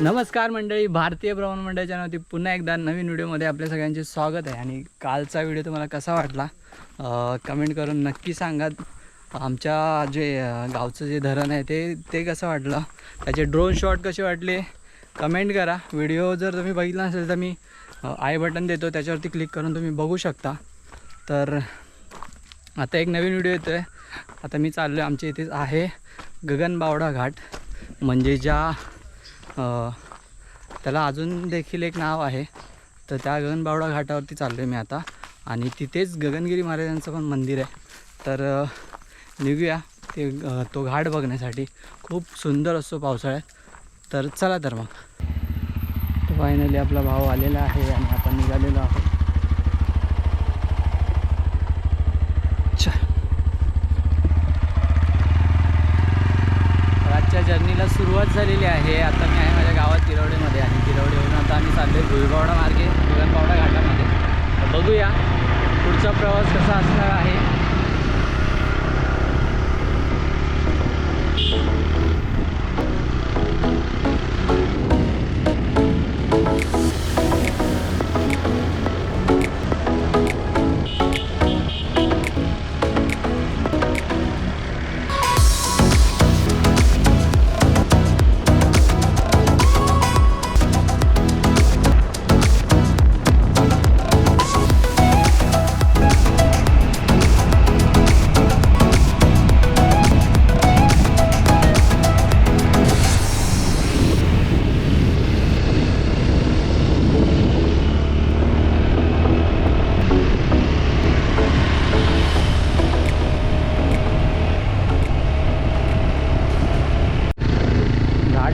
नमस्कार मंडळी, भारतीय भ्रमण मंडळाच्या नावाने पुन्हा एकदा नवीन व्हिडिओमध्ये आपल्या सगळ्यांचे स्वागत आहे। आणि कालचा व्हिडिओ तुम्हाला कसा वाटला कमेंट करून नक्की सांगा। आमच्या जे गावचं जे धरण आहे ते कसं वाटलं, त्याचे ड्रोन शॉट कसे वाटले कमेंट करा। व्हिडिओ जर तुम्ही बघितला नसेल तर मी आय बटन देतो, त्याच्यावरती क्लिक करून तुम्ही बघू शकता। तर आता एक नवीन व्हिडिओ येतो आहे। आता मी चाललो आहे, आमच्या इथेच आहे गगनबावडा घाट, म्हणजे ज्या त्याला अजून देखील एक नाव आहे। तर त्या गगनबावडा घाटावरती चाललो आहे मी आता, आणि तिथेच गगनगिरी महाराजांचं पण मंदिर आहे। तर निघूया ते तो घाट बघण्यासाठी। खूप सुंदर असतो पावसाळ्यात। तर चला तर मग। तर फायनली आपला भाऊ आलेला आहे आणि आपण निघालेलो आहोत। आजच्या जर्नीला सुरुवात झालेली आहे। आता मी आहे माझ्या गावात तिरवडेमध्ये, आणि तिरवडेवरून आता आम्ही चाललो आहे भुईबावडा मार्गे गगनबावडा घाटामध्ये। तर बघूया पुढचा प्रवास कसा असणार आहे।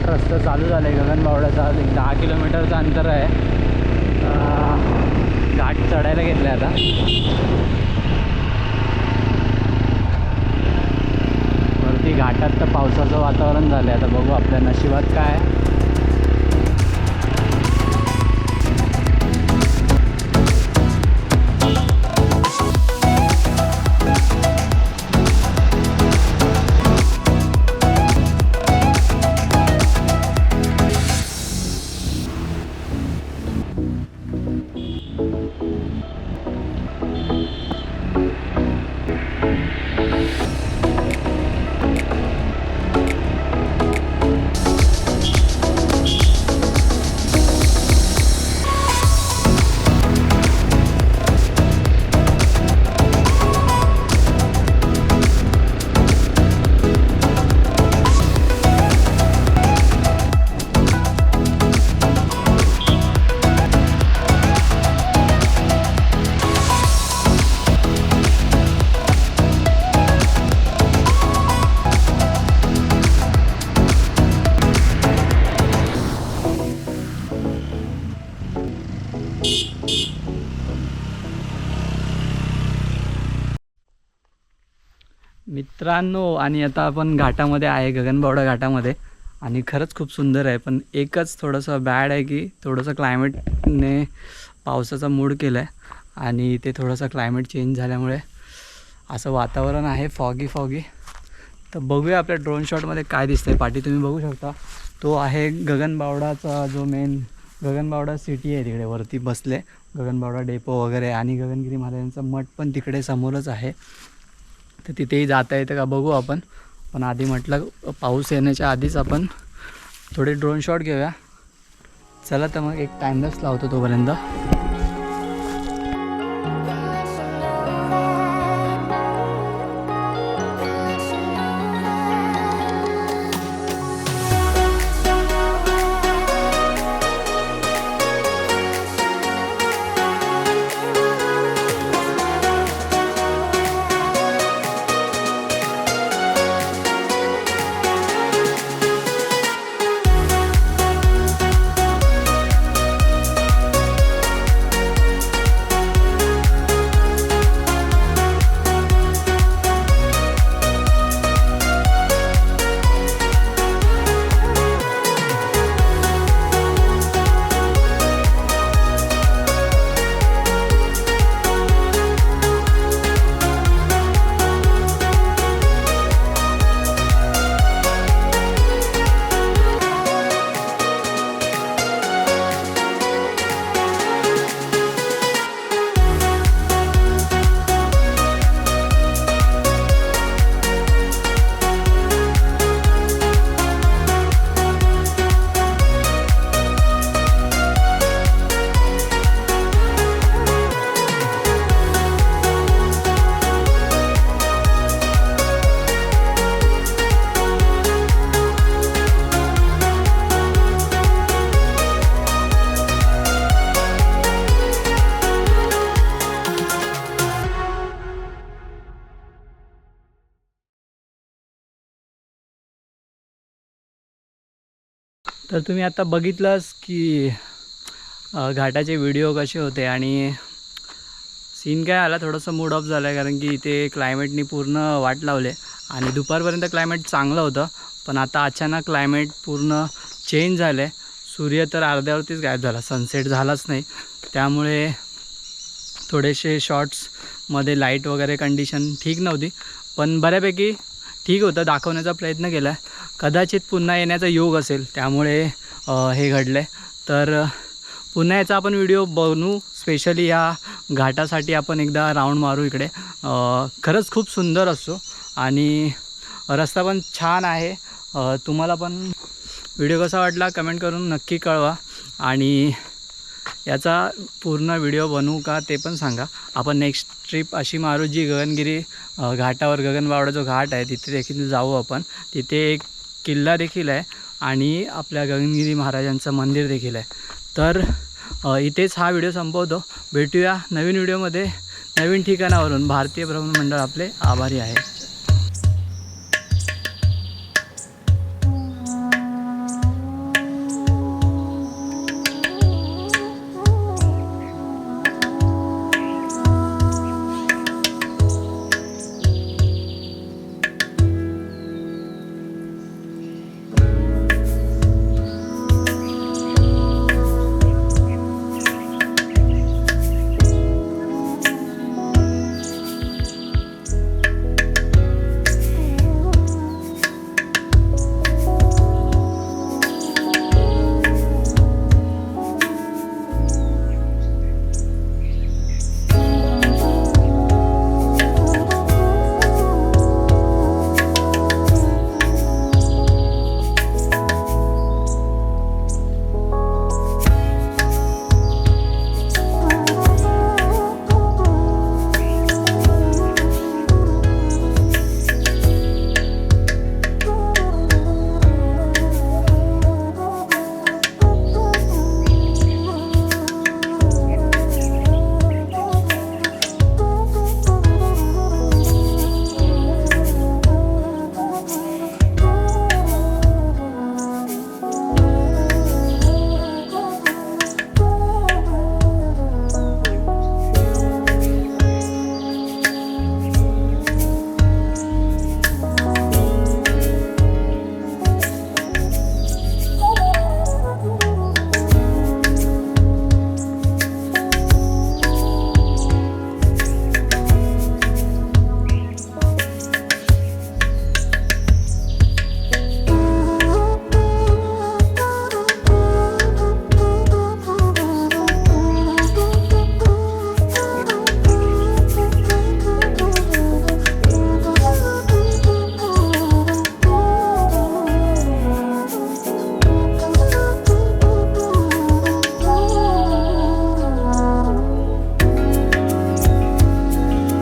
रस्ता चालू झाला आहे गगनबावड्याचा। एक 10 किलोमीटरचं अंतर आहे। घाट चढायला घेतलं आहे आता। वरती घाटात तर पावसाचं वातावरण झालं आहे। आता बघू आपल्या नशिबात काय आहे। मित्रांनो, आणि आता आपण घाटामध्ये आहे गगनबावडा घाटामध्ये, आणि खरंच खूप सुंदर आहे। पण एकच थोडंसं बॅड आहे की थोडंसं क्लायमेटने पावसाचा मूड केला आहे, आणि ते थोडंसं क्लायमेट चेंज झाल्यामुळे असं वातावरण आहे फॉगी। तर बघूया आपल्या ड्रोन शॉटमध्ये काय दिसतंय। पाठी तुम्ही बघू शकता, तो आहे गगनबावडाचा जो मेन गगनबावडा सिटी आहे। तिकडे वरती बसले गगनबावडा डेपो वगैरे, आणि गगनगिरी महाराजांचा मठ पण तिकडे समोरच आहे। तर तिथेही जाता येतं का बघू आपण। पण आधी म्हटलं पाऊस येण्याच्या आधीच आपण थोडे ड्रोन शॉट घेऊया। चला तर मग एक टाइमलॅप्स लावतो तोपर्यंत। तर तुम्ही आता बघितलंच की घाटाचे व्हिडिओ कसे होते आणि सीन काय आला, थोडंसं मूड ऑफ झालं आहे कारण की इथे क्लायमेटनी पूर्ण वाट लावले आणि दुपारपर्यंत क्लायमेट चांगलं होतं, पण आता अचानक क्लायमेट पूर्ण चेंज झालं आहे. सूर्य तर अर्ध्यावरतीच गायब झाला, सनसेट झालाच नाही. त्यामुळे थोडेसे शॉर्ट्समध्ये लाईट वगैरे कंडिशन ठीक नव्हती, पण बऱ्यापैकी ठीक होतं. दाखवण्याचा प्रयत्न केला आहे. कदाचित पुन्हा येण्याचा योग असेल त्यामुळे हे घडलं आहे. तर पुन्हा याचा आपण व्हिडिओ बनवू, स्पेशली या घाटासाठी आपण एकदा राऊंड मारू इकडे. खरंच खूप सुंदर असतो आणि रस्ता पण छान आहे. तुम्हाला पण व्हिडिओ कसा वाटला कमेंट करून नक्की कळवा आणि याचा पूर्ण व्हिडिओ बनवू का ते पण सांगा. आपण नेक्स्ट ट्रिप अशी मारू जी गगनगिरी घाटावर, गगनबावडा जो घाट आहे तिथे देखील जाऊ आपण. तिथे एक किल्ला देखील आहे आणि आपल्या गगनगिरी महाराजांचं मंदिर देखील आहे. तर इथेच हा व्हिडिओ संपवतो. भेटूया नवीन व्हिडिओमध्ये नवीन ठिकाणावरून. भारतीय भ्रमण मंडळ आपले आभारी आहे.